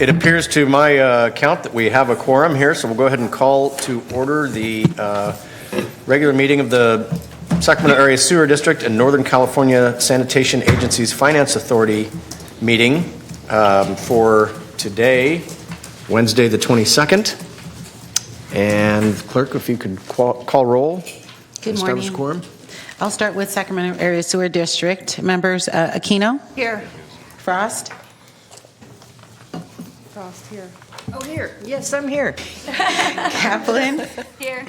It appears to my count that we have a quorum here, so we'll go ahead and call to order the regular meeting of the Sacramento Area Sewer District and Northern California Sanitation Agency's Finance Authority meeting for today, Wednesday the 22nd. And clerk, if you could call roll. Good establish morning. quorum. I'll start with Sacramento Area Sewer District. Members Aquino? Here. Frost? Frost here. Oh, here. Yes, I'm here. Kaplan? Here.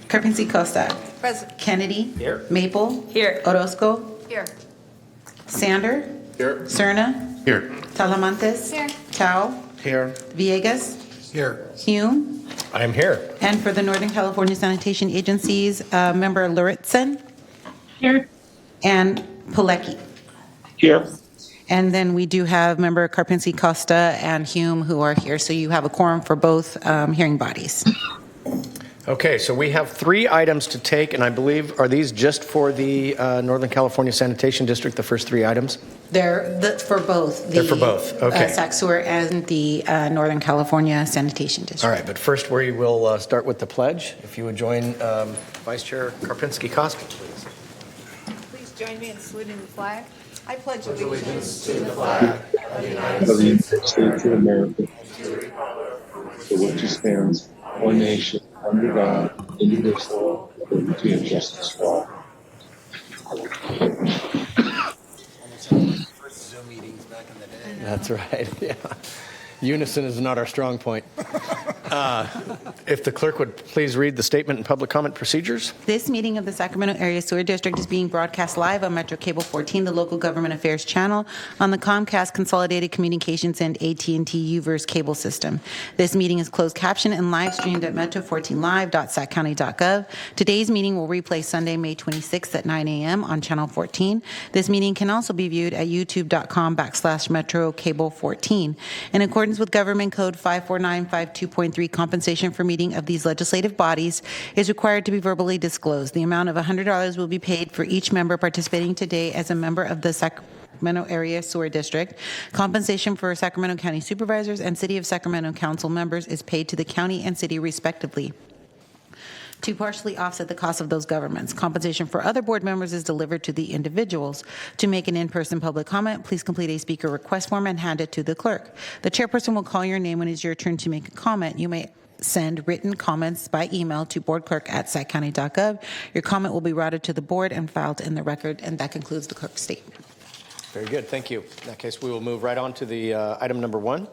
Carpinci Costa? Present. Kennedy? Here. Maple? Here. Orozco? Here. Sander? Here. Cerna? Here. Talamantes? Here. Tao? Here. Villegas? Here. Hume? I am here. And for the Northern California Sanitation Agencies, Member Luritzen? Here. And Pilecki. Here. And then we do have Member Carpinci Costa and Hume who are here. So you have a quorum for both hearing bodies. Okay, so we have 3 items to take, and I believe, are these just for the Northern California Sanitation District, the first 3 items? They're for both. They're for both, okay. Sac Sewer and the Northern California Sanitation District. All right, but first we will start with the pledge. If you would join Vice Chair Karpinski Costa, please. Please join me in saluting the flag. I pledge allegiance to the Of the United States of America, for which it stands, one nation, under God, indivisible, with liberty and justice for all. That's right, yeah. Unison is not our strong point. If the clerk would please read the statement and public comment procedures. This meeting of the Sacramento Area Sewer District is being broadcast live on Metro Cable 14, the local government affairs channel, on the Comcast Consolidated Communications and AT&T UVerse cable system. This meeting is closed captioned and live streamed at metro14live.saccounty.gov. Today's meeting will replay Sunday, May 26th at 9 a.m. on Channel 14. This meeting can also be viewed at youtube.com/Metro Cable 14. In accordance with Government Code 54952.3, compensation for meeting of these legislative bodies is required to be verbally disclosed. The amount of $100 will be paid for each member participating today as a member of the Sacramento Area Sewer District. Compensation for Sacramento County Supervisors and City of Sacramento Council members is paid to the county and city respectively to partially offset the cost of those governments. Compensation for other board members is delivered to the individuals. To make an in-person public comment, please complete a speaker request form and hand it to the clerk. The chairperson will call your name when it's your turn to make a comment. You may send written comments by email to boardclerk@saccounty.gov. Your comment will be routed to the board and filed in the record, and that concludes the clerk's statement. Very good, thank you. In that case, we will move right on to the item number 1.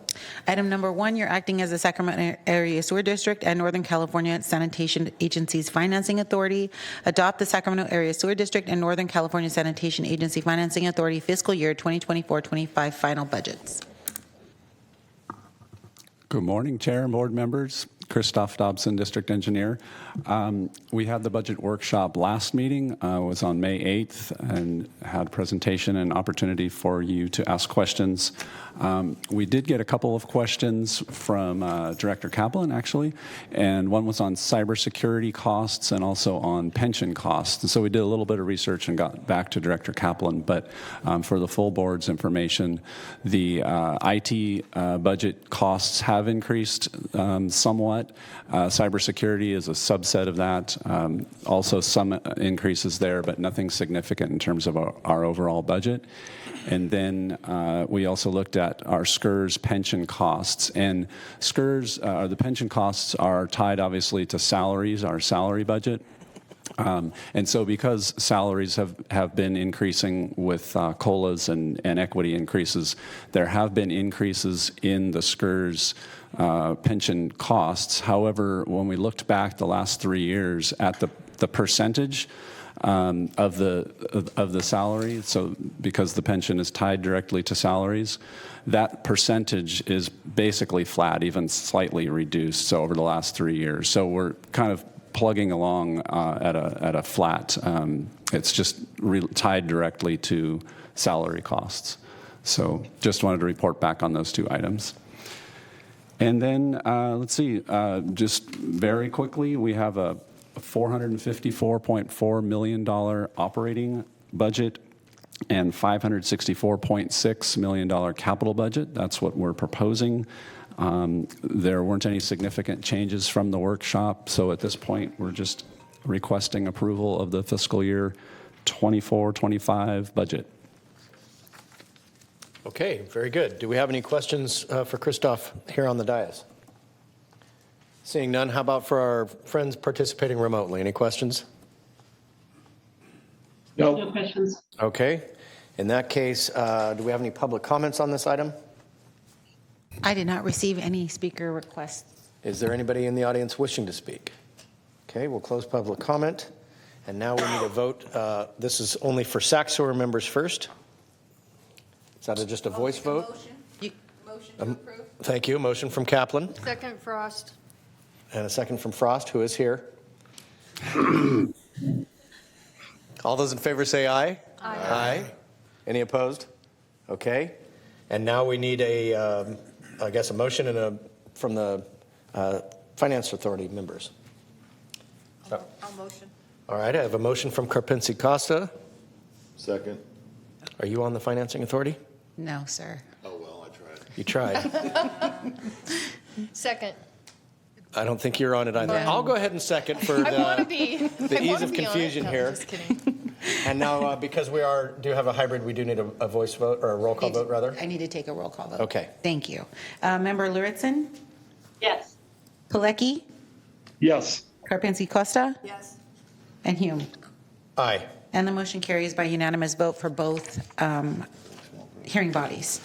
Item number 1, you're acting as the Sacramento Area Sewer District and Northern California Sanitation Agency's Financing Authority. Adopt the Sacramento Area Sewer District and Northern California Sanitation Agency Financing Authority fiscal year 2024-25 final budgets. Good morning, Chair and board members. Christoph Dobson, District Engineer. We had the budget workshop last meeting. It was on May 8th and had a presentation and opportunity for you to ask questions. We did get a couple of questions from Director Kaplan, actually, and one was on cybersecurity costs and also on pension costs. And so we did a little bit of research and got back to Director Kaplan, but for the full board's information, the IT budget costs have increased somewhat. Cybersecurity is a subset of that. Also some increases there, but nothing significant in terms of our overall budget. And then we also looked at our SCRS pension costs. And SCRS, the pension costs are tied obviously to salaries, our salary budget. And so because salaries have been increasing with COLAs and equity increases, there have been increases in the SCRS pension costs. However, when we looked back the last 3 years at the percentage of the salary, so because the pension is tied directly to salaries, that percentage is basically flat, even slightly reduced. So over the last 3 years, so we're kind of plugging along at a flat. It's just tied directly to salary costs. So just wanted to report back on those 2 items. And then let's see, just very quickly, we have a $454.4 million operating budget and $564.6 million capital budget. That's what we're proposing. There weren't any significant changes from the workshop, so at this point, we're just requesting approval of the fiscal year 24-25 budget. Okay, very good. Do we have any questions for Christoph here on the dais? Seeing none, how about for our friends participating remotely? Any questions? No questions. Okay. In that case, do we have any public comments on this item? I did not receive any speaker requests. Is there anybody in the audience wishing to speak? Okay, we'll close public comment. And now we need a vote. This is only for SAC sewer members first. Is that just a voice vote? Motion to approve. Thank you. Motion from Kaplan Second, Frost. and a second from Frost, who is here. All those in favor say aye. Aye. Any opposed? Okay. And now we need I guess, a motion and from the Finance Authority members. I'll motion. All right, I have a motion from Karpinski Costa. Second. Are you on the Financing Authority? No, sir. Oh, well, I tried. You tried. Second. I don't think you're on it either. No. I'll go ahead and second for I want to the be. the ease of confusion No, here. Just kidding. And now, because we do have a hybrid, we do need a voice vote, or a roll call vote, rather? I need to take a roll call vote. Okay. Thank you. Member Luritsen, Yes. Pilecki, Yes. Karpinski Costa, Yes. and Hume. Aye. And the motion carries by unanimous vote for both hearing bodies.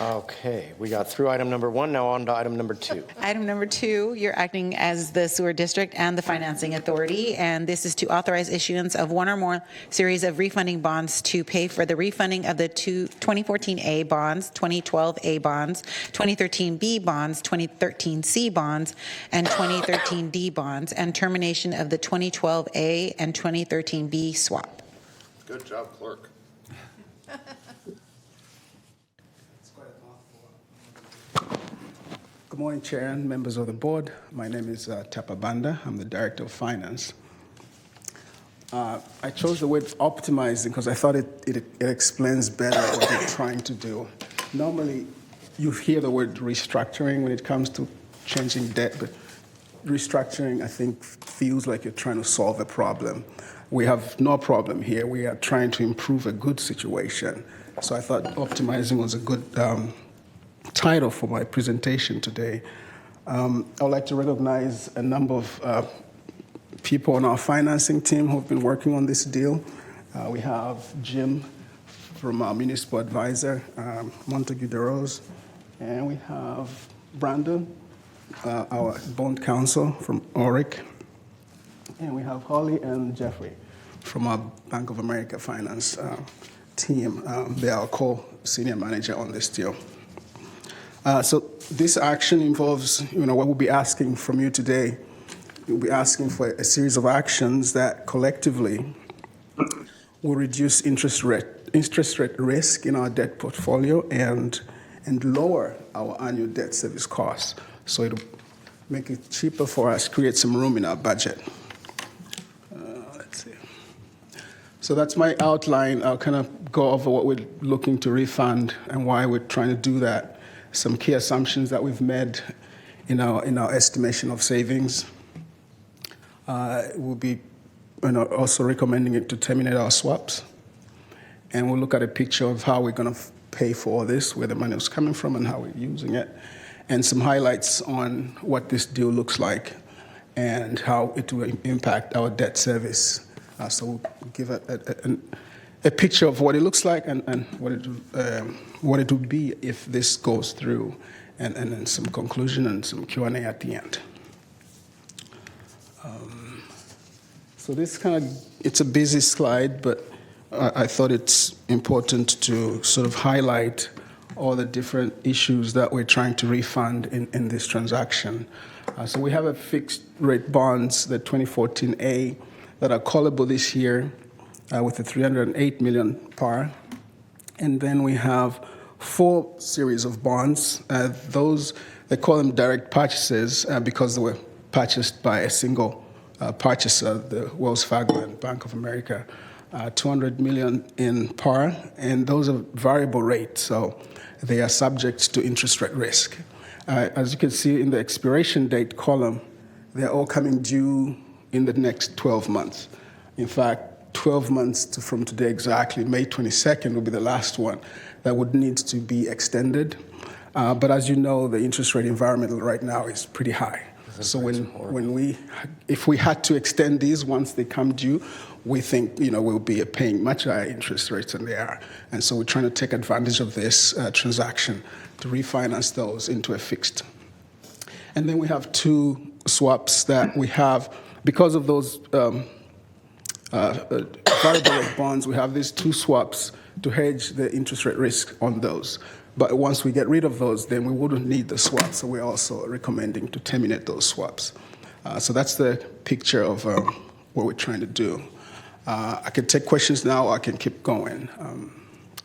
Okay, we got through item number 1, now on to item number 2. Item number 2, you're acting as the sewer district and the financing authority, and this is to authorize issuance of one or more series of refunding bonds to pay for the refunding of the 2014 A bonds, 2012 A bonds, 2013 B bonds, 2013 C bonds, and 2013 D bonds, and termination of the 2012 A and 2013 B swap. Good job, clerk. Good morning, Chair and members of the board. My name is Tapa Banda. I'm the Director of Finance. I chose the word optimizing because I thought it explains better what we're trying to do. Normally, you hear the word restructuring when it comes to changing debt, but restructuring, I think, feels like you're trying to solve a problem. We have no problem here. We are trying to improve a good situation. So I thought optimizing was a good title for my presentation today. I would like to recognize a number of people on our financing team who have been working on this deal. We have Jim from our municipal advisor, Montague DeRose, and we have Brandon, our bond counsel from ORIC, and we have Holly and Jeffrey from our Bank of America finance team. They are our co-senior manager on this deal. So this action involves, what we'll be asking from you today. We'll be asking for a series of actions that collectively will reduce interest rate risk in our debt portfolio and lower our annual debt service costs. So it'll make it cheaper for us, create some room in our budget. Let's see. So that's my outline. I'll kind of go over what we're looking to refund and why we're trying to do that. Some key assumptions that we've made in our estimation of savings. We'll be also recommending it to terminate our swaps. And we'll look at a picture of how we're going to pay for all this, where the money is coming from and how we're using it, and some highlights on what this deal looks like and how it will impact our debt service. So we'll give a picture of what it looks like and what it would be if this goes through, and then some conclusion and some Q&A at the end. So this it's a busy slide, but I thought it's important to sort of highlight all the different issues that we're trying to refund in this transaction. So we have a fixed rate bonds, the 2014A, that are callable this year with a $308 million par. And then we have 4 series of bonds. Those, they call them direct purchases because they were purchased by a single purchaser, the Wells Fargo and Bank of America. 200 million in par, and those are variable rate, so they are subject to interest rate risk. As you can see in the expiration date column, they're all coming due in the next 12 months. In fact, 12 months from today exactly, May 22nd will be the last one that would need to be extended. But as you know, the interest rate environment right now is pretty high. So if we had to extend these once they come due, we think we'll be paying much higher interest rates than they are, and so we're trying to take advantage of this transaction to refinance those into a fixed. And then we have two swaps that we have because of those variable rate bonds. We have these two swaps to hedge the interest rate risk on those. But once we get rid of those, then we wouldn't need the swaps. So we're also recommending to terminate those swaps. So that's the picture of what we're trying to do. I can take questions now, or I can keep going.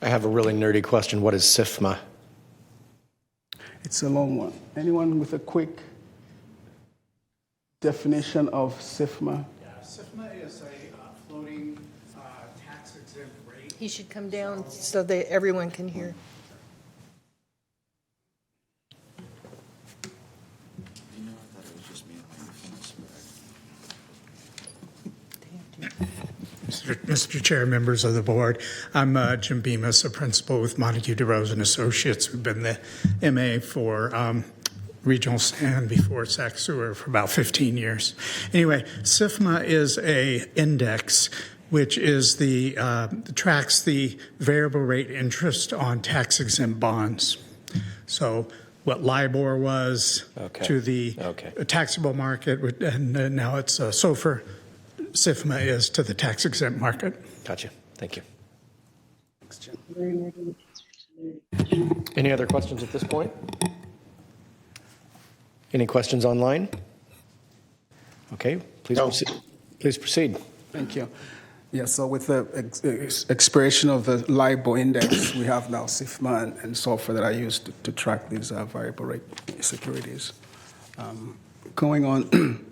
I have a really nerdy question. What is SIFMA? It's a long one. Anyone with a quick definition of SIFMA? Yeah, SIFMA is a floating tax-exempt rate. He should come down so that everyone can hear. Mr. Chair, members of the board, I'm Jim Bemis, a principal with Montague DeRose and Associates. We've been the MA for regional and before Sac Sewer for about 15 years. Anyway, SIFMA is a index which is tracks the variable rate interest on tax-exempt bonds. So what LIBOR was to the taxable market, and now it's SOFR. SIFMA is to the tax-exempt market. Gotcha. Thank you. Any other questions at this point? Any questions online? Okay, please proceed. Please proceed. Thank you. Yeah, so with the expiration of the LIBOR index, we have now SIFMA and SOFR that I use to track these variable rate securities. Going on.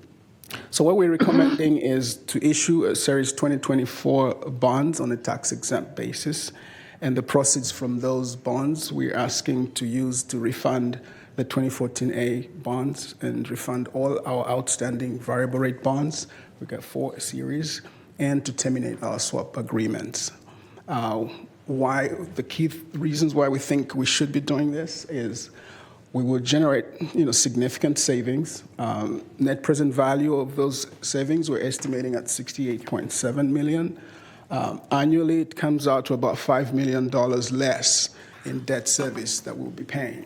So what we're recommending is to issue a Series 2024 bonds on a tax-exempt basis, and the proceeds from those bonds we're asking to use to refund the 2014A bonds and refund all our outstanding variable rate bonds. We've got 4 series, and to terminate our swap agreements. Why the key reasons why we think we should be doing this is we will generate, significant savings. Net present value of those savings, we're estimating at $68.7 million. Annually, it comes out to about $5 million less in debt service that we'll be paying.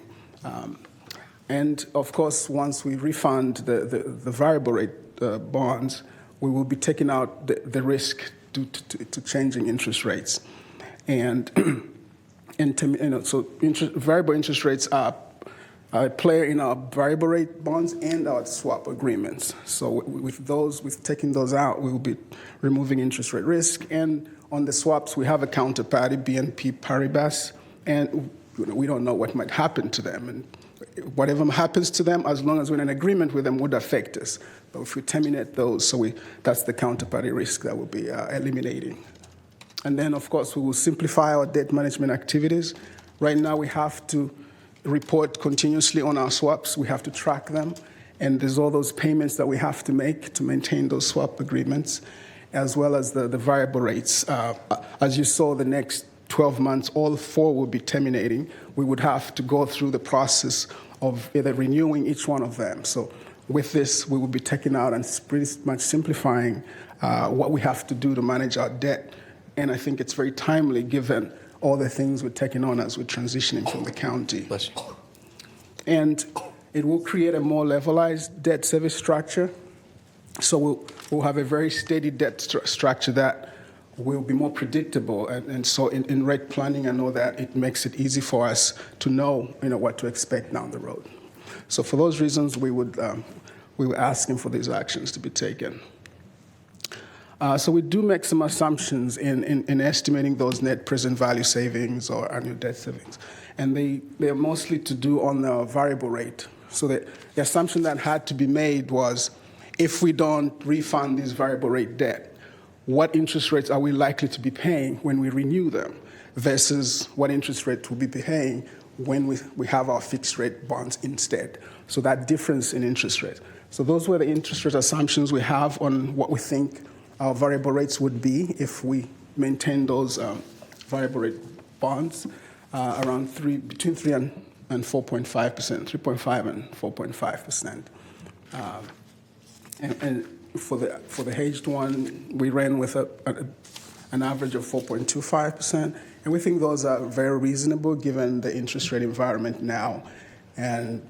And of course, once we refund the variable rate bonds, we will be taking out the risk to changing interest rates. And variable interest rates are a player in our variable rate bonds and our swap agreements. So with taking those out, we will be removing interest rate risk. And on the swaps, we have a counterparty, BNP Paribas, and we don't know what might happen to them. And whatever happens to them, as long as we're in an agreement with them, would affect us. But if we terminate those, that's the counterparty risk that we'll be eliminating. And then, of course, we will simplify our debt management activities. Right now, we have to report continuously on our swaps. We have to track them. And there's all those payments that we have to make to maintain those swap agreements, as well as the variable rates. As you saw, the next 12 months, all 4 will be terminating. We would have to go through the process of either renewing each one of them. So with this, we will be taking out and pretty much simplifying what we have to do to manage our debt. And I think it's very timely given all the things we're taking on as we're transitioning from the county. Bless you. And it will create a more levelized debt service structure. So we'll have a very steady debt structure that will be more predictable. And so in rate planning and all that, it makes it easy for us to know what to expect down the road. So for those reasons, we were asking for these actions to be taken. So we do make some assumptions in estimating those net present value savings or annual debt savings. And they're mostly to do on the variable rate. So the assumption that had to be made was if we don't refund this variable rate debt, what interest rates are we likely to be paying when we renew them versus what interest rate we'll be paying when we have our fixed rate bonds instead. So that difference in interest rate. So those were the interest rate assumptions we have on what we think our variable rates would be if we maintain those variable rate bonds around between 3 and 4.5%, 3.5 and 4.5%. And for the hedged one, we ran with an average of 4.25%, and we think those are very reasonable given the interest rate environment now. And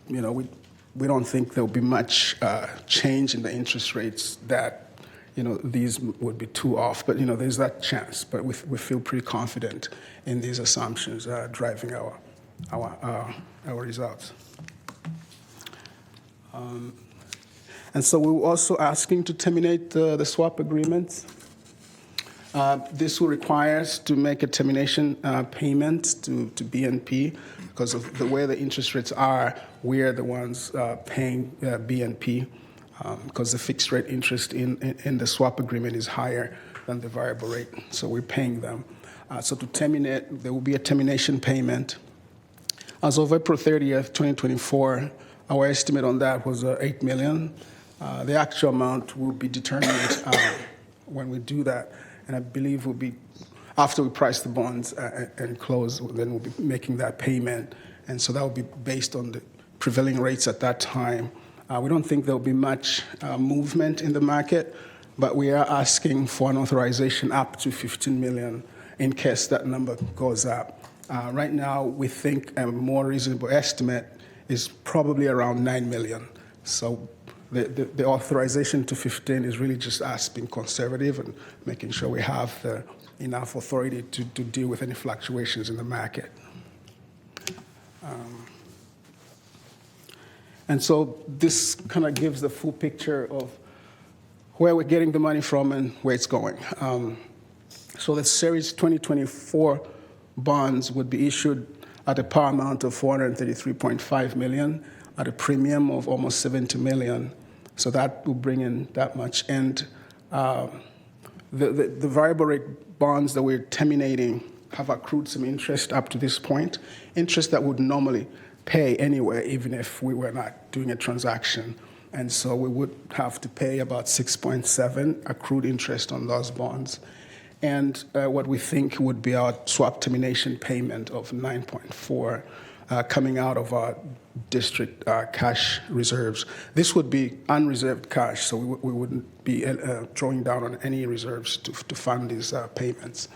we don't think there'll be much change in the interest rates that these would be too off. But there's that chance. But we feel pretty confident in these assumptions driving our results. And so we were also asking to terminate the swap agreements. This will require us to make a termination payment to BNP because of the way the interest rates are. We're the ones paying BNP because the fixed rate interest in the swap agreement is higher than the variable rate. So we're paying them. So to terminate, there will be a termination payment. As of April 30th, 2024, our estimate on that was $8 million. The actual amount will be determined when we do that. And I believe will be after we price the bonds and close, then we'll be making that payment. And so that will be based on the prevailing rates at that time. We don't think there'll be much movement in the market, but we are asking for an authorization up to $15 million in case that number goes up. Right now, we think a more reasonable estimate is probably around $9 million. So the authorization to 15 is really just us being conservative and making sure we have enough authority to deal with any fluctuations in the market. And so this kind of gives the full picture of where we're getting the money from and where it's going. So the Series 2024 bonds would be issued at a par amount of $433.5 million at a premium of almost $70 million. So that will bring in that much. And the variable rate bonds that we're terminating have accrued some interest up to this point, interest that would normally pay anyway, even if we were not doing a transaction. And so we would have to pay about 6.7 accrued interest on those bonds. And what we think would be our swap termination payment of 9.4 coming out of our district cash reserves. This would be unreserved cash, so we wouldn't be drawing down on any reserves to fund these payments.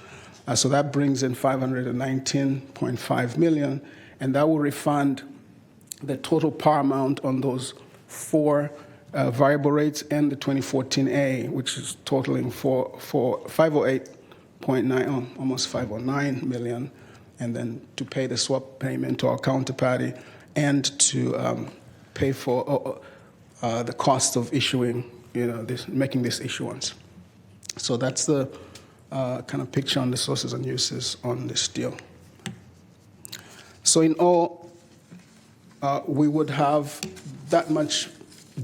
So that brings in $519.5 million, and that will refund the total par amount on those four variable rates and the 2014A, which is totaling for 508.9, almost 509 million, and then to pay the swap payment to our counterparty and to pay for the cost of issuing, making this issuance. So that's the kind of picture on the sources and uses on this deal. So in all, we would have that much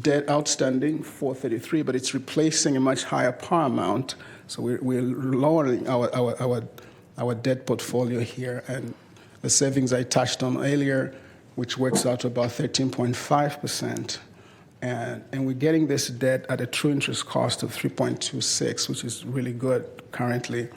debt outstanding, 433, but it's replacing a much higher par amount. So we're lowering our debt portfolio here, and the savings I touched on earlier, which works out to about 13.5%. And we're getting this debt at a true interest cost of 3.26, which is really good currently.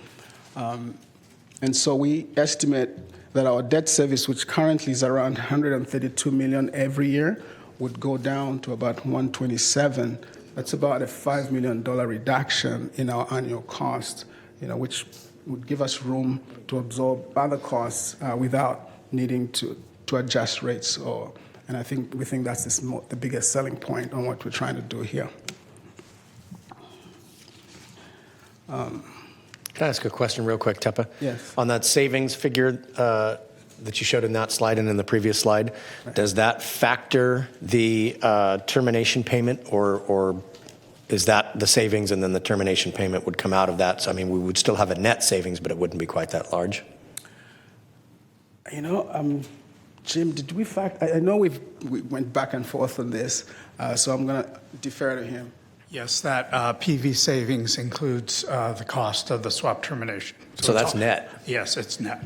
And so we estimate that our debt service, which currently is around $132 million every year, would go down to about $127. That's about a $5 million reduction in our annual cost, which would give us room to absorb other costs without needing to adjust rates. And we think that's the biggest selling point on what we're trying to do here. Can I ask a question real quick, Tepa? Yes. On that savings figure that you showed in that slide and in the previous slide, right, does that factor the termination payment, or is that the savings and then the termination payment would come out of that? So, we would still have a net savings, but it wouldn't be quite that large. Jim, did we factor? I know we went back and forth on this, so I'm going to defer to him. Yes, that PV savings includes the cost of the swap termination. So it's that's all- net. Yes, it's net.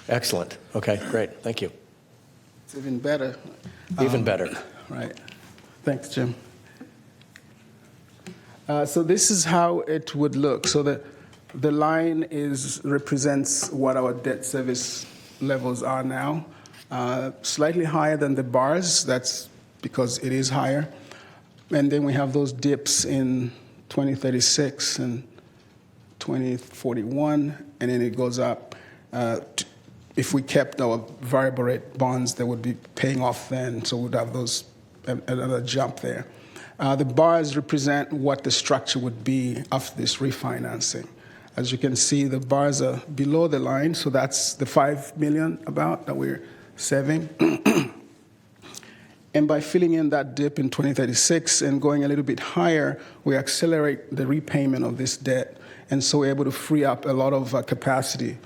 Excellent. Okay, great. Thank you. It's even better. Even better. Right. Thanks, Jim. So this is how it would look. So the line represents what our debt service levels are now. Slightly higher than the bars. That's because it is higher. And then we have those dips in 2036 and 2041, and then it goes up. If we kept our variable rate bonds, they would be paying off then, so we'd have those another jump there. The bars represent what the structure would be after this refinancing. As you can see, the bars are below the line, so that's the $5 million about that we're saving. And by filling in that dip in 2036 and going a little bit higher, we accelerate the repayment of this debt, and so we're able to free up a lot of capacity,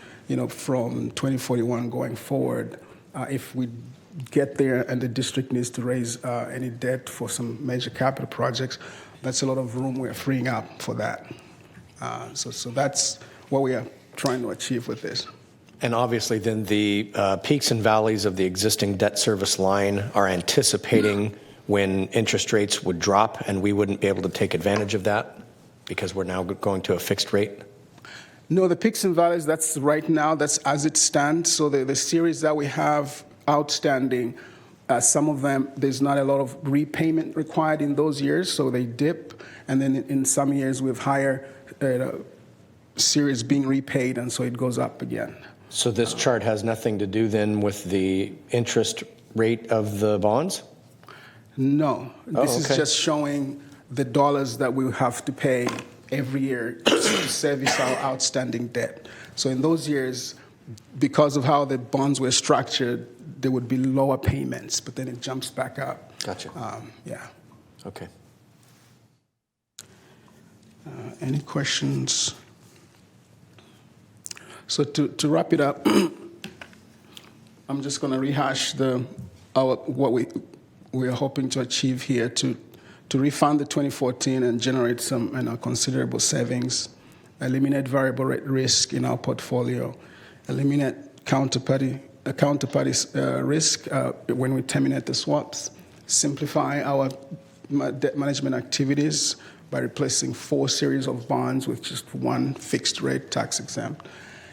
from 2041 going forward. If we get there and the district needs to raise any debt for some major capital projects, that's a lot of room we're freeing up for that. So that's what we are trying to achieve with this. And obviously, then the peaks and valleys of the existing debt service line are anticipating when interest rates would drop, and we wouldn't be able to take advantage of that because we're now going to a fixed rate? No, the peaks and valleys, that's right now, that's as it stands. So the series that we have outstanding, some of them, there's not a lot of repayment required in those years, so they dip. And then in some years, we have higher series being repaid, and so it goes up again. So this chart has nothing to do then with the interest rate of the bonds? No. This is okay. just showing the dollars that we have to pay every year to service our outstanding debt. So in those years, because of how the bonds were structured, there would be lower payments, but then it jumps back up. Gotcha. Yeah. Okay. Any questions? So to wrap it up, I'm just going to rehash what we are hoping to achieve here to refund the 2014 and generate some considerable savings, eliminate variable rate risk in our portfolio, eliminate counterparty risk when we terminate the swaps, simplify our debt management activities by replacing 4 series of bonds with just one fixed rate tax exempt,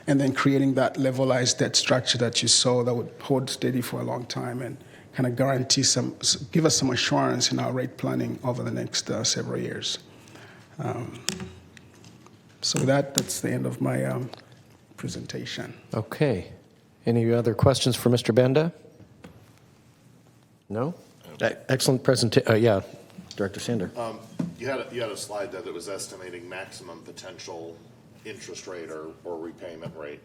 and then creating that levelized debt structure that you saw that would hold steady for a long time and kind of give us some assurance in our rate planning over the next several years. So with that's the end of my presentation. Okay. Any other questions for Mr. Banda? No? Excellent presentation. Yeah, Director Sander. You had a slide there that was estimating maximum potential interest rate or repayment rate.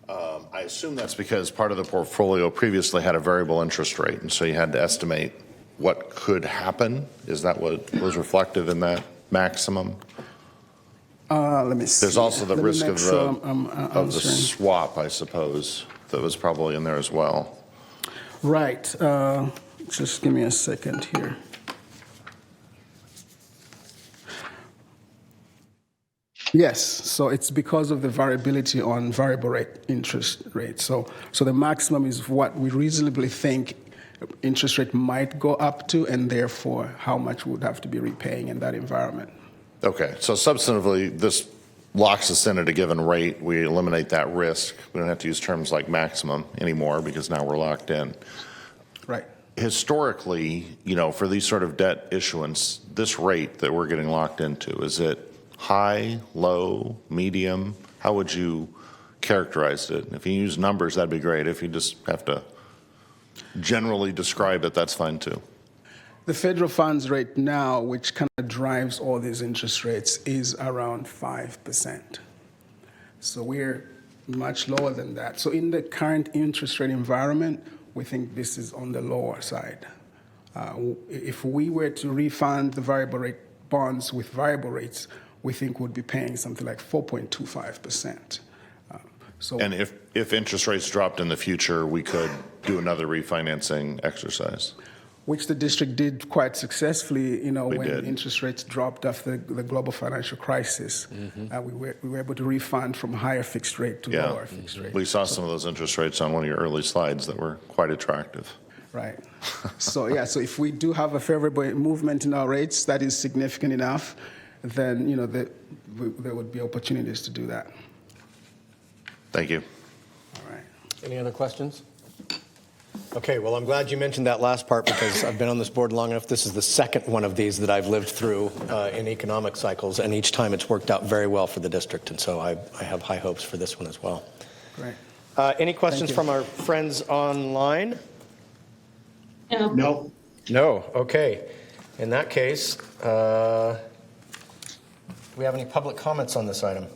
I assume that's because part of the portfolio previously had a variable interest rate, and so you had to estimate what could happen. Is that what was reflective in that maximum? Let me see. There's also the risk of the the swap, I suppose, that was probably in there as well. Right. Just give me a second here. Yes, so it's because of the variability on variable rate interest rates. So the maximum is what we reasonably think interest rate might go up to, and therefore how much we would have to be repaying in that environment. Okay, so substantively, this locks us in at a given rate. We eliminate that risk. We don't have to use terms like maximum anymore because now we're locked in. Right. Historically, for these sort of debt issuance, this rate that we're getting locked into, is it high, low, medium? How would you characterize it? If you use numbers, that'd be great. If you just have to generally describe it, that's fine too. The federal funds rate now, which kind of drives all these interest rates, is around 5%. So we're much lower than that. So in the current interest rate environment, we think this is on the lower side. If we were to refund the variable rate bonds with variable rates, we think we'd be paying something like 4.25%. And if interest rates dropped in the future, we could do another refinancing exercise. which the district did quite successfully, We when did. interest rates dropped after the global financial crisis. We were able to refund from higher fixed rate to Yeah. lower fixed rate. We saw some of those interest rates on one of your early slides that were quite attractive. Right. So if we do have a favorable movement in our rates that is significant enough, then, there would be opportunities to do that. Thank you. All right. Any other questions? Okay, well, I'm glad you mentioned that last part because I've been on this board long enough. This is the second one of these that I've lived through in economic cycles, and each time it's worked out very well for the district, and so I have high hopes for this one as well. Great. Any questions Thank you. from our friends online? No. No. No, okay. In that case, do we have any public comments on this item?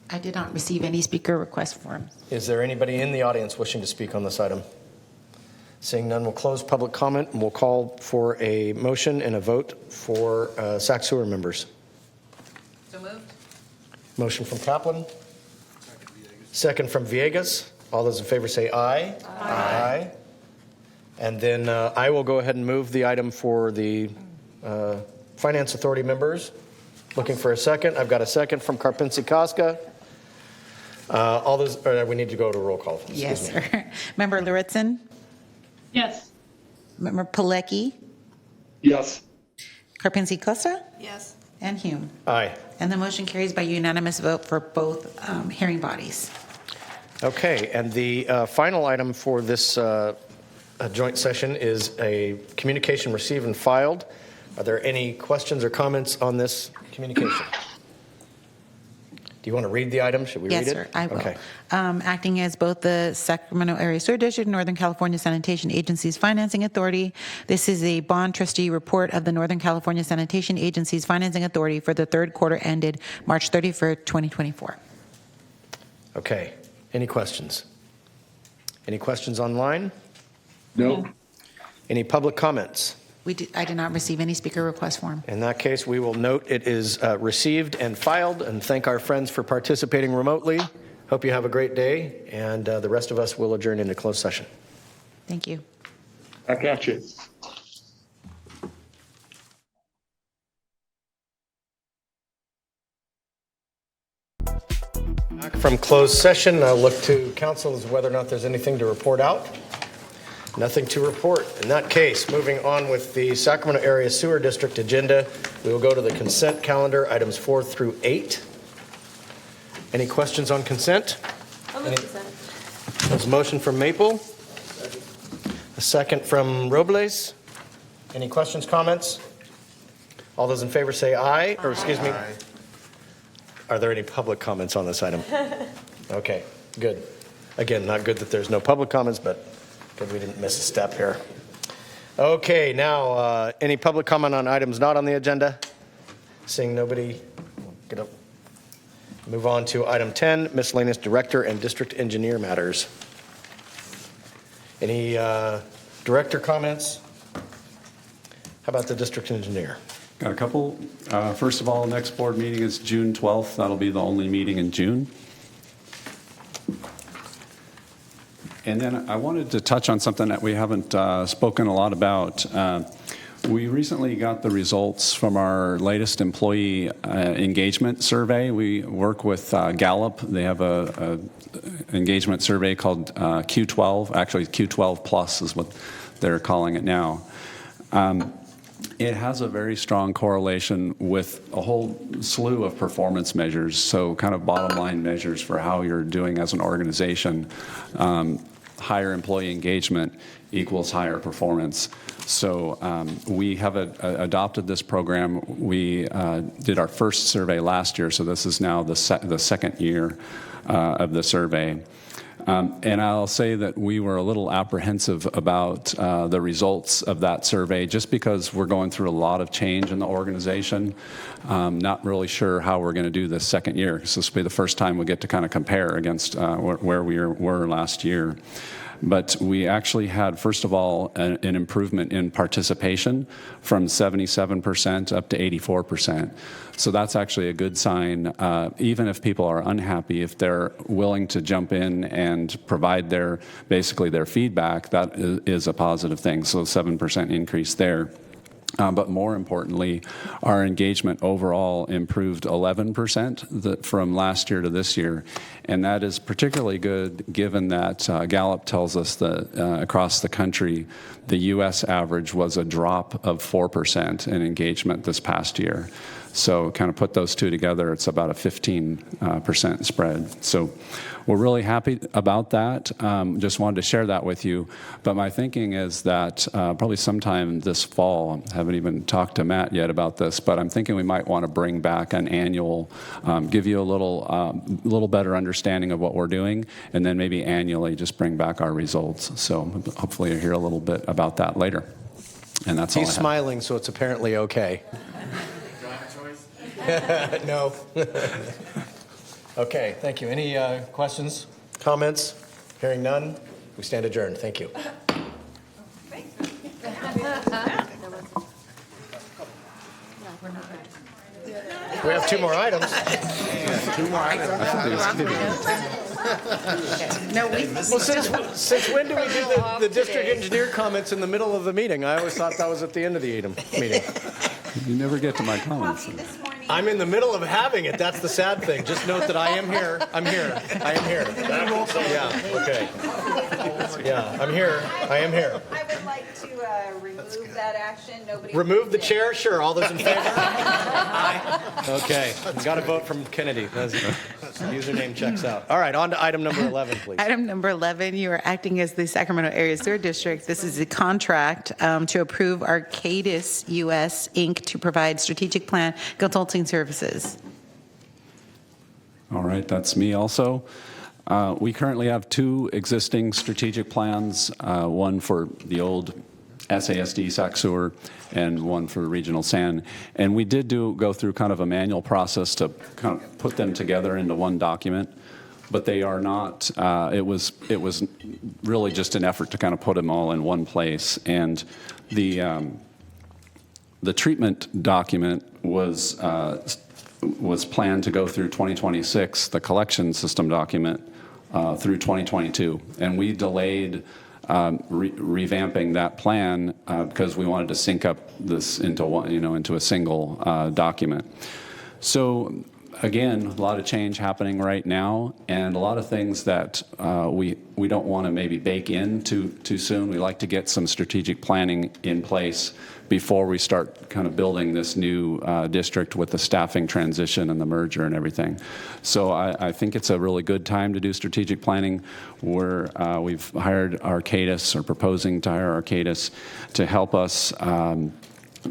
I did not receive any speaker request forms. Is there anybody in the audience wishing to speak on this item? Seeing none, we'll close public comment and we'll call for a motion and a vote for SAC sewer members. So moved? Motion from Kaplan. Second from Villegas. All those in favor say aye. Aye. And then I will go ahead and move the item for the Finance Authority members. Looking for a second. I've got a second from Karpinski-Koska. All those, we need to go to roll call. Excuse Yes, me. sir. Member Luritson? Yes. Member Pilecki? Yes. Karpinski-Kosta? Yes. And Hume. Aye. And the motion carries by unanimous vote for both hearing bodies. Okay, and the final item for this joint session is a communication received and filed. Are there any questions or comments on this communication? Do you want to read the item? Should we read it? Yes, sir, I will. Okay. Acting as both the Sacramento Area Sewer District and Northern California Sanitation Agency's Financing Authority, this is a bond trustee report of the Northern California Sanitation Agency's Financing Authority for the third quarter ended March 31st, 2024. Okay. Any questions? Any questions online? No. Any public comments? I did not receive any speaker request form. In that case, we will note it is received and filed, and thank our friends for participating remotely. Hope you have a great day, and the rest of us will adjourn into closed session. Thank you. Back at you. Back from closed session, I'll look to council as whether or not there's anything to report out. Nothing to report. In that case, moving on with the Sacramento Area Sewer District agenda, we will go to the consent calendar, items 4 through 8. Any questions on consent? There's a motion from Maple. A second from Robles. Any questions, comments? All those in favor say aye, or excuse me. Are there any public comments on this item? Okay, good. Again, not good that there's no public comments, but good we didn't miss a step here. Okay, now, any public comment on items not on the agenda? Seeing nobody, get up. Move on to item 10, miscellaneous director and district engineer matters. Any director comments? How about the district engineer? Got a couple. First of all, next board meeting is June 12th. That'll be the only meeting in June. And then I wanted to touch on something that we haven't spoken a lot about. We recently got the results from our latest employee engagement survey. We work with Gallup. They have a engagement survey called Q12. Actually, Q12 Plus is what they're calling it now. It has a very strong correlation with a whole slew of performance measures, so kind of bottom line measures for how you're doing as an organization. Higher employee engagement equals higher performance. So we have adopted this program. We did our first survey last year, so this is now the second year of the survey. And I'll say that we were a little apprehensive about the results of that survey just because we're going through a lot of change in the organization. Not really sure how we're going to do this second year. So this will be the first time we get to kind of compare against where we were last year. But we actually had, first of all, an improvement in participation from 77% up to 84%. So that's actually a good sign. Even if people are unhappy, if they're willing to jump in and provide basically their feedback, that is a positive thing. So 7% increase there. But more importantly, our engagement overall improved 11% from last year to this year. And that is particularly good given that Gallup tells us that across the country, the U.S. average was a drop of 4% in engagement this past year. So kind of put those two together, it's about a 15% spread. So we're really happy about that. Just wanted to share that with you. But my thinking is that probably sometime this fall, I haven't even talked to Matt yet about this, but I'm thinking we might want to bring back an annual, give you a little better understanding of what we're doing, and then maybe annually just bring back our results. So hopefully you'll hear a little bit about that later. And that's all I He's have. smiling, so it's apparently okay. No. Okay, thank you. Any questions, comments? Hearing none, we stand adjourned. Thank you. We have two more items. No, Well, since when do we do the district engineer comments in the middle of the meeting? I always thought that was at the end of the meeting. You never get to my comments. Coffee this morning. I'm in the middle of having it. That's the sad thing. Just note that I am here. I'm here. I am here. Yeah, okay. Yeah, I'm here. I am here. I would like to remove that action. Nobody. Remove the chair? Sure. All those in favor? Aye. Okay. Got a vote from Kennedy. Username checks out. All right, on to item number 11, please. Item number 11, you are acting as the Sacramento Area Sewer District. This is a contract to approve Arcadis US, Inc. to provide strategic plan consulting services. All right, that's me also. We currently have two existing strategic plans, one for the old SASD Sac Sewer and one for regional SAN. And we did go through kind of a manual process to kind of put them together into one document, but they are not, it was really just an effort to kind of put them all in one place. And the treatment document was planned to go through 2026, the collection system document through 2022. And we delayed revamping that plan because we wanted to sync up this into one, into a single document. So again, a lot of change happening right now, and a lot of things that we don't want to maybe bake in too soon. We like to get some strategic planning in place before we start kind of building this new district with the staffing transition and the merger and everything. So I think it's a really good time to do strategic planning. We've hired Arcadis, or proposing to hire Arcadis, to help us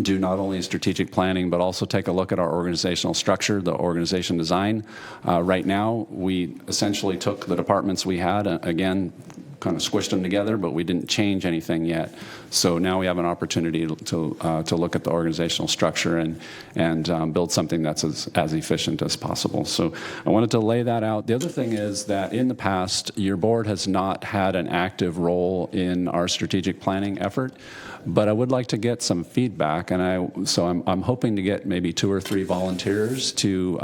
do not only strategic planning, but also take a look at our organizational structure, the organization design. Right now, we essentially took the departments we had, again, kind of squished them together, but we didn't change anything yet. So now we have an opportunity to look at the organizational structure and build something that's as efficient as possible. So I wanted to lay that out. The other thing is that in the past, your board has not had an active role in our strategic planning effort, but I would like to get some feedback, and so I'm hoping to get maybe 2 or 3 volunteers to,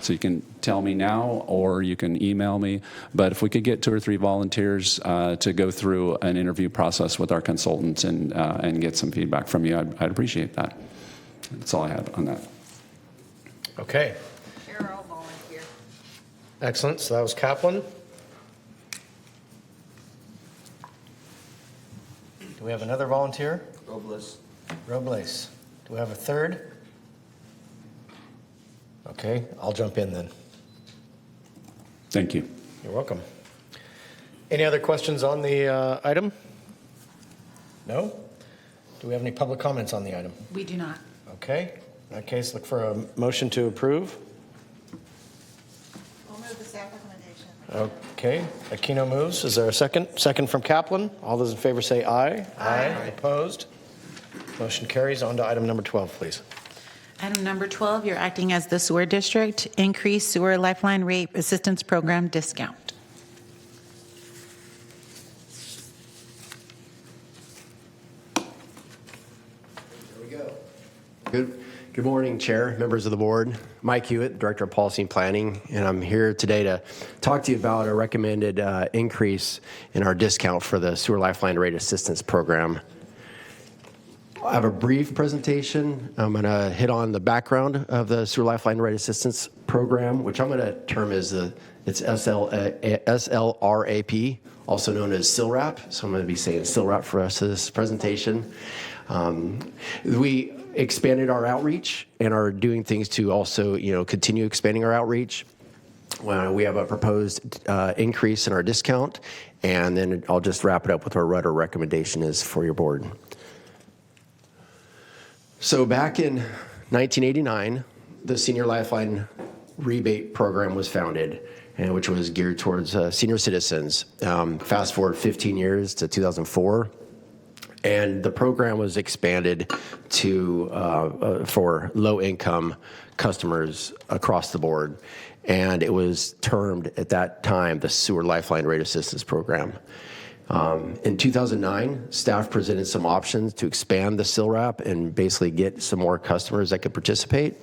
so you can tell me now or you can email me, but if we could get 2 or 3 volunteers to go through an interview process with our consultants and get some feedback from you, I'd appreciate that. That's all I have on that. Okay, Sure, I'll volunteer. excellent. So that was Kaplan. Do we have another volunteer? Robles. Do we have a third? Okay, I'll jump in then. Thank you. You're welcome. Any other questions on the item? No? Do we have any public comments on the item? We do not. Okay, in that case, look for a motion to approve. I'll move the staff recommendation. Okay, Aquino moves. Is there a second? Second from Kaplan. All those in favor say aye. Aye. Opposed? Motion carries. On to item number 12, please. Item number 12, you're acting as the sewer district, increase sewer lifeline rate assistance program discount. Good morning, Chair, members of the board. Mike Hewitt, Director of Policy and Planning, and I'm here today to talk to you about a recommended increase in our discount for the Sewer Lifeline Rate Assistance Program. I have a brief presentation. I'm going to hit on the background of the Sewer Lifeline Rate Assistance Program, which I'm going to term as it's SLRAP, also known as SILRAP. So I'm going to be saying SILRAP for us of this presentation. We expanded our outreach and are doing things to also, continue expanding our outreach. We have a proposed increase in our discount, and then I'll just wrap it up with what our recommendation is for your board. So back in 1989, the Senior Lifeline Rebate Program was founded, which was geared towards senior citizens. Fast forward 15 years to 2004. And the program was expanded to for low-income customers across the board. And it was termed at that time the Sewer Lifeline Rate Assistance Program. In 2009, staff presented some options to expand the SILRAP and basically get some more customers that could participate.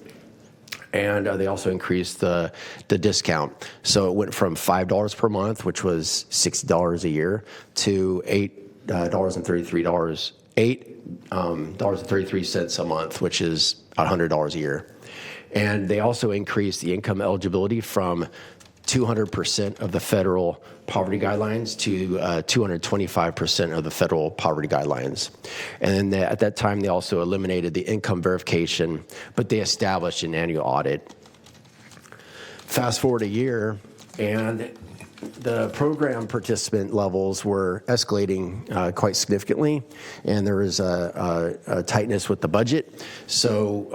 And they also increased the discount. So it went from $5 per month, which was $60 a year, to $8.33 a month, which is $100 a year. And they also increased the income eligibility from 200% of the federal poverty guidelines to 225% of the federal poverty guidelines. And then at that time, they also eliminated the income verification, but they established an annual audit. Fast forward a year, and the program participant levels were escalating quite significantly, and there was a tightness with the budget. So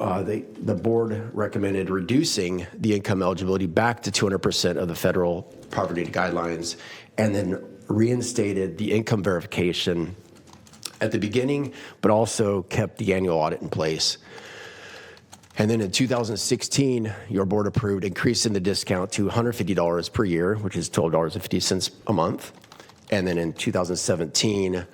the board recommended reducing the income eligibility back to 200% of the federal poverty guidelines, and then reinstated the income verification at the beginning, but also kept the annual audit in place. And then in 2016, your board approved increasing the discount to $150 per year, which is $12.50 a month. And then in 2017,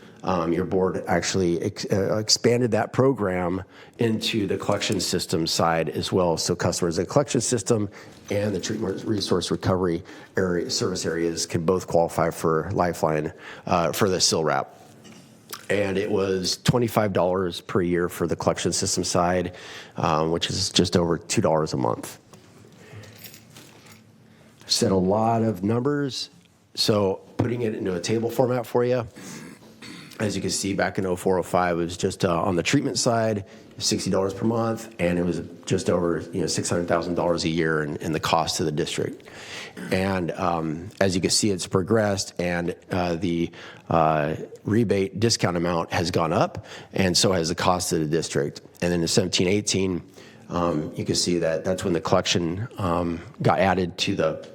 your board actually expanded that program into the collection system side as well. So customers in the collection system and the treatment resource recovery service areas can both qualify for Lifeline for the SILRAP. And it was $25 per year for the collection system side, which is just over $2 a month. Said a lot of numbers, so putting it into a table format for you. As you can see, back in 0405, it was just on the treatment side, $60 per month, and it was just over $600,000 a year in the cost to the district. And as you can see, it's progressed, and the rebate discount amount has gone up, and so has the cost to the district. And then in 17-18, you can see that that's when the collection got added to the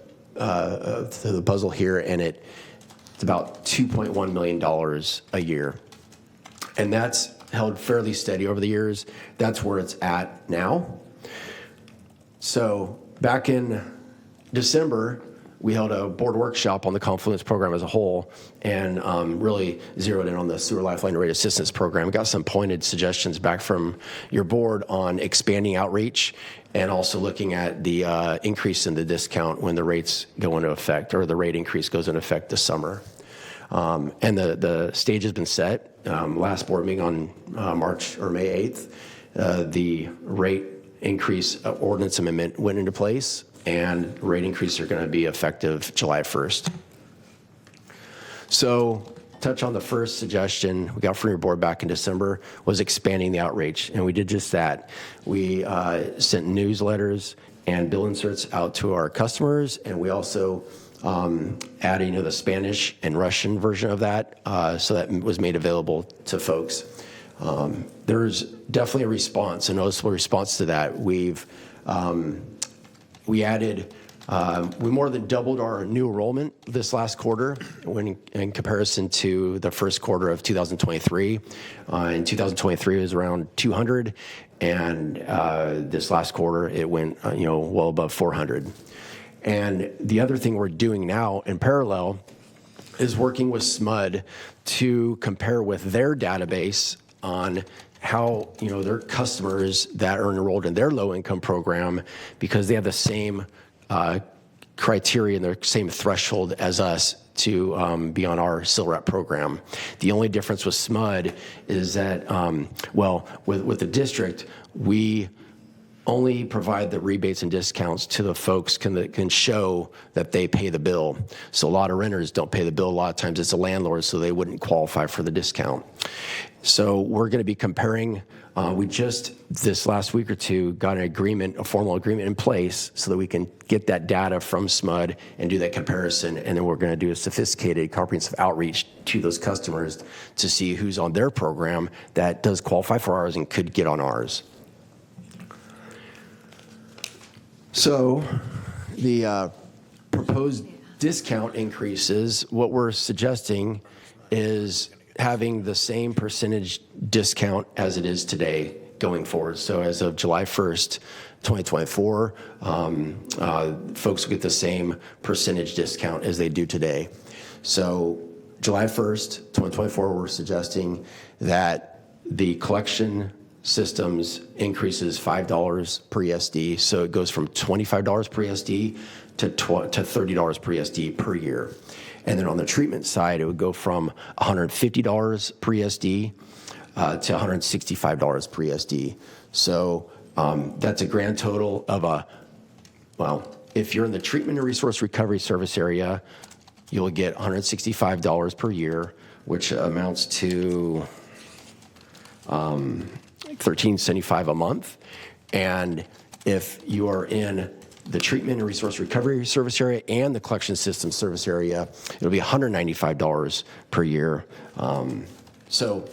puzzle here, and it's about $2.1 million a year. And that's held fairly steady over the years. That's where it's at now. So back in December, we held a board workshop on the Confluence program as a whole, and really zeroed in on the Sewer Lifeline Rate Assistance Program. Got some pointed suggestions back from your board on expanding outreach and also looking at the increase in the discount when the rates go into effect, or the rate increase goes into effect this summer. And the stage has been set. Last board meeting on May 8th, the rate increase ordinance amendment went into place, and rate increases are going to be effective July 1st. So touch on the first suggestion we got from your board back in December was expanding the outreach, and we did just that. We sent newsletters and bill inserts out to our customers, and we also added the Spanish and Russian version of that, so that was made available to folks. There's definitely a response, a noticeable response to that. We more than doubled our new enrollment this last quarter when in comparison to the first quarter of 2023. In 2023, it was around 200, and this last quarter, it went well above 400. And the other thing we're doing now in parallel is working with SMUD to compare with their database on how, their customers that are enrolled in their low-income program, because they have the same criteria and the same threshold as us to be on our SILRAP program. The only difference with SMUD is that, with the district, we only provide the rebates and discounts to the folks that can show that they pay the bill. So a lot of renters don't pay the bill. A lot of times it's a landlord, so they wouldn't qualify for the discount. So we're going to be comparing. We just, this last week or two, got a formal agreement in place so that we can get that data from SMUD and do that comparison. And then we're going to do a sophisticated, comprehensive outreach to those customers to see who's on their program that does qualify for ours and could get on ours. So the proposed discount increases, what we're suggesting is having the same percentage discount as it is today going forward. So as of July 1st, 2024, folks will get the same percentage discount as they do today. So July 1st, 2024, we're suggesting that the collection systems increases $5 per ESD. So it goes from $25 per ESD to $30 per ESD per year. And then on the treatment side, it would go from $150 per ESD to $165 per ESD. So that's a grand total of if you're in the treatment and resource recovery service area, you'll get $165 per year, which amounts to $1,375 a month. And if you are in the treatment and resource recovery service area and the collection system service area, it'll be $195 per year. So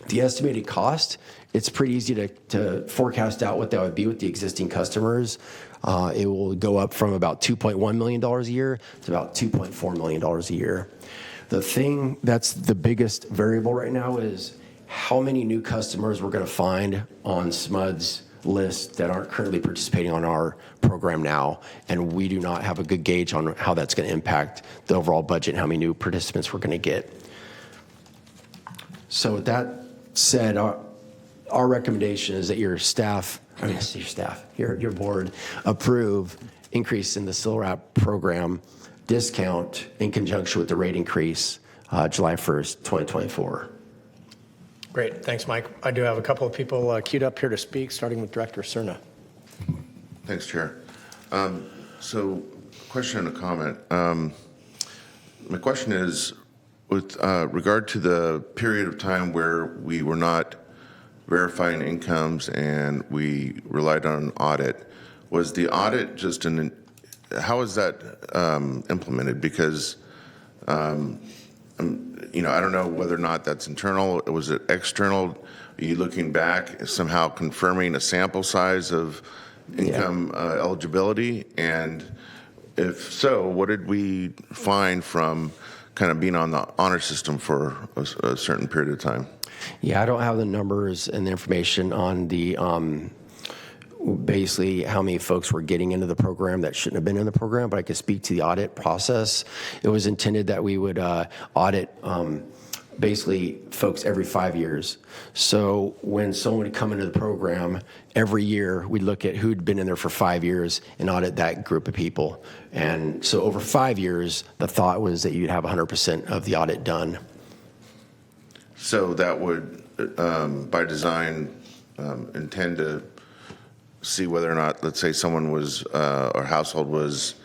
the estimated cost, it's pretty easy to forecast out what that would be with the existing customers. It will go up from about $2.1 million a year to about $2.4 million a year. The thing that's the biggest variable right now is how many new customers we're going to find on SMUD's list that aren't currently participating on our program now, and we do not have a good gauge on how that's going to impact the overall budget and how many new participants we're going to get. So with that said, our recommendation is that your board approve increase in the SILRAP program discount in conjunction with the rate increase July 1st, 2024. Great. Thanks, Mike. I do have a couple of people queued up here to speak, starting with Director Cerna. Thanks, Chair. So, question and a comment. My question is, with regard to the period of time where we were not verifying incomes and we relied on an audit, was the audit just how is that implemented? Because I don't know whether or not that's internal. Was it external? Are you looking back, somehow confirming a sample size of income eligibility? And if so, what did we find from kind of being on the honor system for a certain period of time? Yeah, I don't have the numbers and the information on the basically how many folks were getting into the program that shouldn't have been in the program, but I could speak to the audit process. It was intended that we would audit basically folks every 5 years. So when someone would come into the program, every year we'd look at who'd been in there for 5 years and audit that group of people. And so over 5 years, the thought was that you'd have 100% of the audit done. So that would, by design, intend to see whether or not, let's say, someone was or household was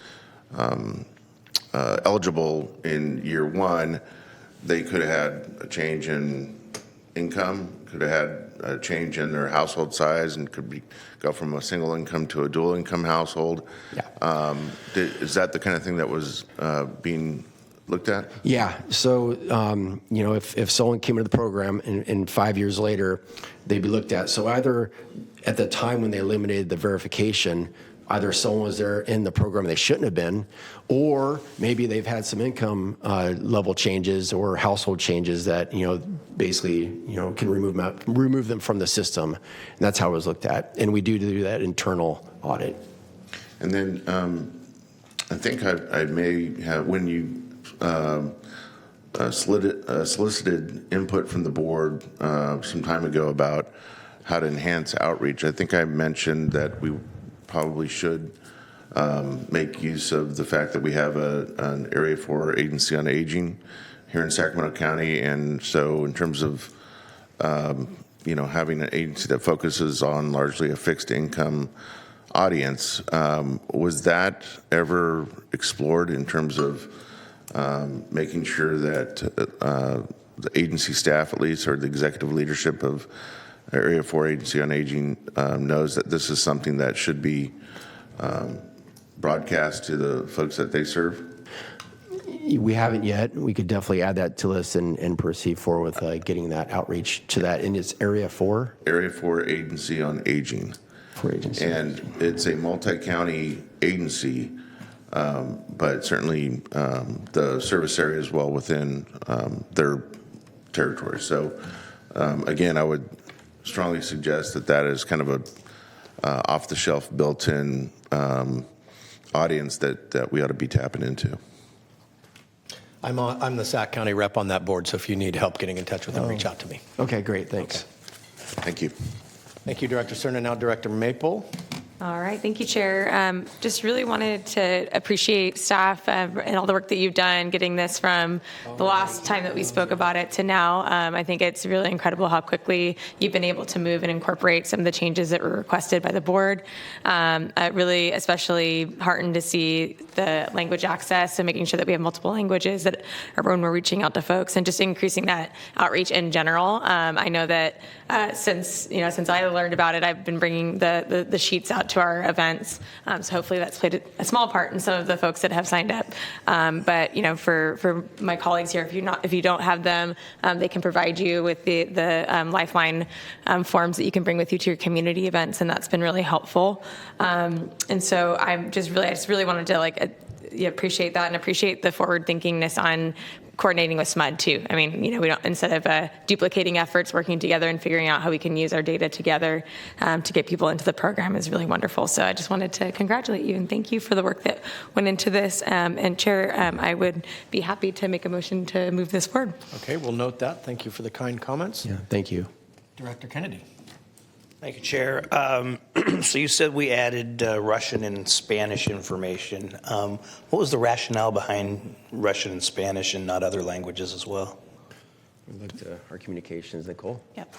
eligible in year one, they could have had a change in income, could have had a change in their household size, and go from a single income to a dual income household. Yeah. Is that the kind of thing that was being looked at? Yeah. So, if someone came into the program and 5 years later, they'd be looked at. So either at the time when they eliminated the verification, either someone was there in the program they shouldn't have been, or maybe they've had some income level changes or household changes that, basically, can remove them from the system. And that's how it was looked at. And we do that internal audit. And then I think I may have, when you solicited input from the board some time ago about how to enhance outreach. I think I mentioned that we probably should make use of the fact that we have an Area 4 Agency on Aging here in Sacramento County, and so in terms of having an agency that focuses on largely a fixed income audience, was that ever explored in terms of making sure that the agency staff, at least, or the executive leadership of Area 4 Agency on Aging knows that this is something that should be broadcast to the folks that they serve? We haven't yet. We could definitely add that to us and proceed forward with getting that outreach to that. And it's Area 4? Area 4 Agency on Aging. And it's a multi-county agency, but certainly the service area is well within their territory. So again, I would strongly suggest that that is kind of a off-the-shelf, built-in audience that we ought to be tapping into. I'm the Sac County rep on that board, so if you need help getting in touch with them, reach out to me. Okay, great. Thanks. Thank you. Thank you, Director Cerna. Now Director Maple. All right, thank you, Chair. Just really wanted to appreciate staff and all the work that you've done getting this from the last time that we spoke about it to now. I think it's really incredible how quickly you've been able to move and incorporate some of the changes that were requested by the board. Really especially heartened to see the language access and making sure that we have multiple languages that when we're reaching out to folks and just increasing that outreach in general. I know that since I learned about it, I've been bringing the sheets out to our events. So hopefully that's played a small part in some of the folks that have signed up. But for my colleagues here, if you don't have them, they can provide you with the Lifeline forms that you can bring with you to your community events, and that's been really helpful. And so I just really wanted to appreciate that and appreciate the forward thinkingness on coordinating with SMUD too. I mean, we don't, instead of duplicating efforts, working together and figuring out how we can use our data together to get people into the program is really wonderful. So I just wanted to congratulate you and thank you for the work that went into this. And Chair, I would be happy to make a motion to move this forward. Okay, we'll note that. Thank you for the kind comments. Yeah, thank you. Director Kennedy. Thank you, Chair. So you said we added Russian and Spanish information. What was the rationale behind Russian and Spanish and not other languages as well? We looked at our communications, Nicole. Yep.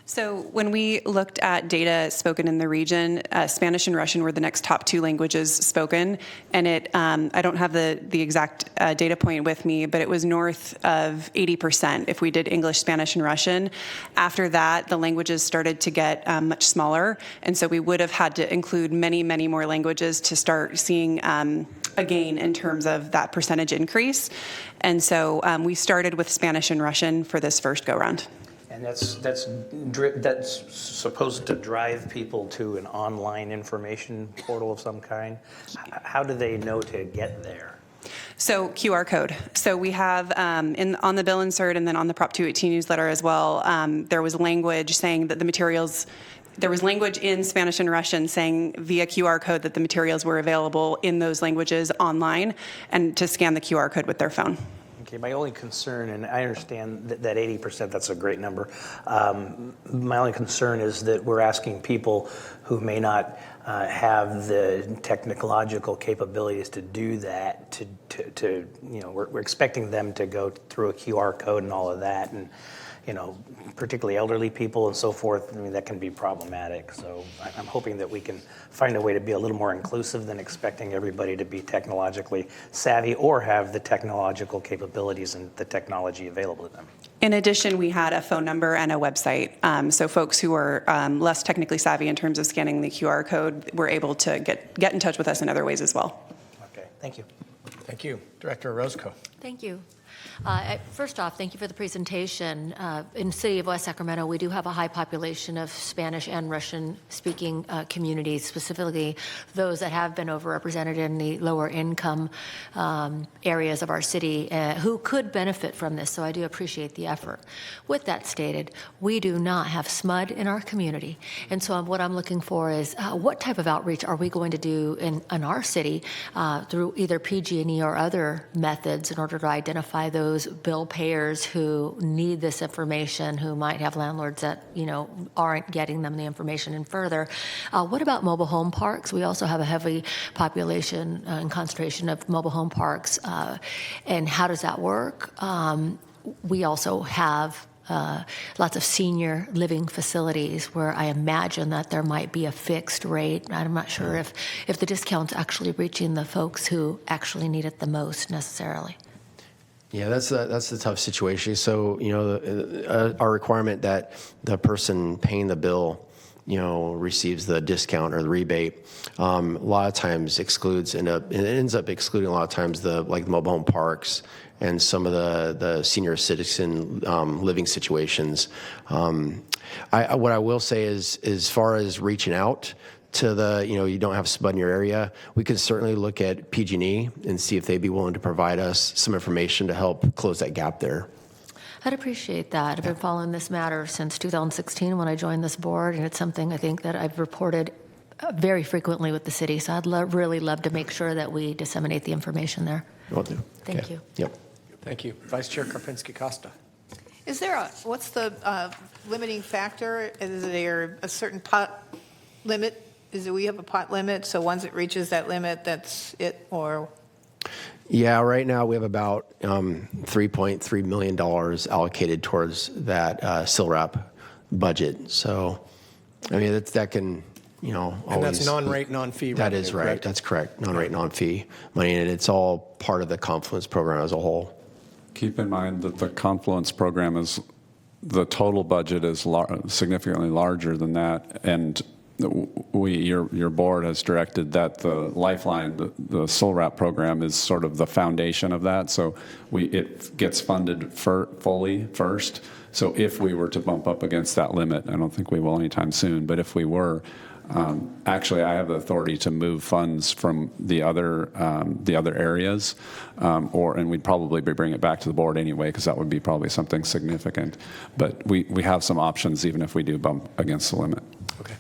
So when we looked at data spoken in the region, Spanish and Russian were the next top two languages spoken. And I don't have the exact data point with me, but it was north of 80% if we did English, Spanish, and Russian. After that, the languages started to get much smaller. And so we would have had to include many, many more languages to start seeing a gain in terms of that percentage increase. And so we started with Spanish and Russian for this first go-round. And that's supposed to drive people to an online information portal of some kind. How do they know to get there? So QR code. So we have on the bill insert and then on the Prop 218 newsletter as well, there was language saying that there was language in Spanish and Russian saying via QR code that the materials were available in those languages online and to scan the QR code with their phone. Okay, my only concern, and I understand that 80%, that's a great number. My only concern is that we're asking people who may not have the technological capabilities to do that, we're expecting them to go through a QR code and all of that, and particularly elderly people and so forth, I mean, that can be problematic. So I'm hoping that we can find a way to be a little more inclusive than expecting everybody to be technologically savvy or have the technological capabilities and the technology available to them. In addition, we had a phone number and a website. So folks who are less technically savvy in terms of scanning the QR code were able to get in touch with us in other ways as well. Okay, thank you. Thank you. Director Orozco. Thank you. First off, thank you for the presentation. In the city of West Sacramento, we do have a high population of Spanish and Russian-speaking communities, specifically those that have been overrepresented in the lower income areas of our city who could benefit from this, so I do appreciate the effort. With that stated, we do not have SMUD in our community, and so what I'm looking for is what type of outreach are we going to do in our city through either PG&E or other methods in order to identify by those bill payers who need this information, who might have landlords that, aren't getting them the information. And further, what about mobile home parks? We also have a heavy population and concentration of mobile home parks. And how does that work? We also have lots of senior living facilities where I imagine that there might be a fixed rate. I'm not sure if the discount's actually reaching the folks who actually need it the most necessarily. Yeah, that's the tough situation. So, our requirement that the person paying the bill, receives the discount or the rebate, a lot of times it ends up excluding a lot of times the mobile home parks and some of the senior citizen living situations. What I will say is, as far as reaching out to you don't have SPUD in your area, we can certainly look at PG&E and see if they'd be willing to provide us some information to help close that gap there. I'd appreciate that. I've been following this matter since 2016 when I joined this board, and it's something I think that I've reported very frequently with the city. So I'd really love to make sure that we disseminate the information there. Will do. Thank you. Yep. Thank you. Vice Chair Karpinski-Costa. Is there what's the limiting factor? Is there a certain pot limit? We have a pot limit, so once it reaches that limit, that's it, or? Yeah, right now we have about $3.3 million allocated towards that SILRAP budget. So, I mean, that can, always. And that's non-rate, non-fee That revenue, is right. correct? That's correct. Non-rate, non-fee money, and it's all part of the Confluence program as a whole. Keep in mind that the Confluence program the total budget is significantly larger than that, and your board has directed that the Lifeline, the SILRAP program, is sort of the foundation of that. So it gets funded fully first. So if we were to bump up against that limit, I don't think we will anytime soon, but if we were, actually I have the authority to move funds from the other areas, and we'd probably bring it back to the board anyway, because that would be probably something significant. But we have some options even if we do bump against the limit. Okay.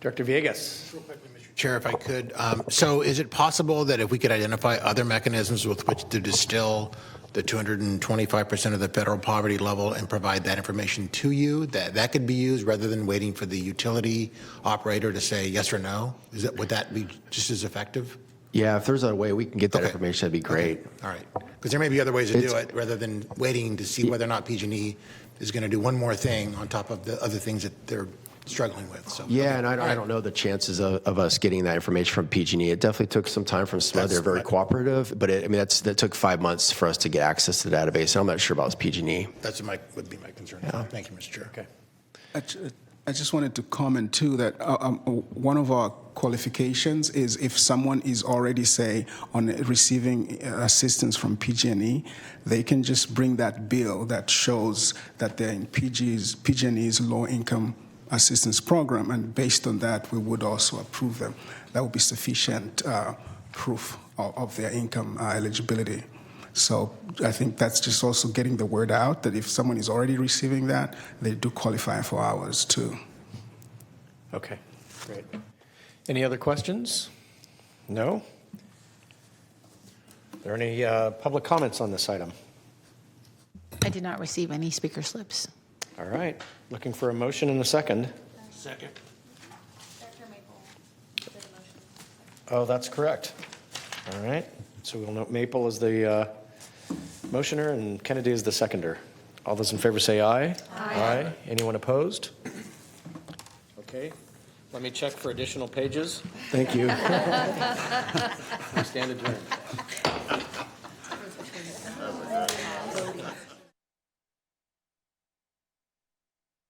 Director Villegas. Real quickly, Mr. Chair, if I could. So is it possible that if we could identify other mechanisms with which to distill the 225% of the federal poverty level and provide that information to you, that could be used rather than waiting for the utility operator to say yes or no? Would that be just as effective? Yeah, if there's a way we can get that information, that'd be great. Okay. All right. Because there may be other ways to do it rather than waiting to see whether or not PG&E is going to do one more thing on top of the other things that they're struggling with. So yeah, and I don't know the chances of us getting that information from PG&E. It definitely took some time from SMUD. They're very cooperative, but that took 5 months for us to get access to the database. And I'm not sure about PG&E. Would be my concern. Yeah. Thank you, Mr. Chair. Okay. I just wanted to comment too that one of our qualifications is if someone is already, say, on receiving assistance from PG&E, they can just bring that bill that shows that they're in PG&E's low-income assistance program, and based on that, we would also approve them. That would be sufficient proof of their income eligibility. So I think that's just also getting the word out that if someone is already receiving that, they do qualify for ours too. Okay, great. Any other questions? No? Are there any public comments on this item? I did not receive any speaker slips. All right, looking for a motion and a second. Second. Oh, that's correct. All right, so we'll note Maple as the motioner and Kennedy is the seconder. All those in favor say aye. Aye. Anyone opposed? Okay, let me check for additional pages. Thank you. We stand adjourned.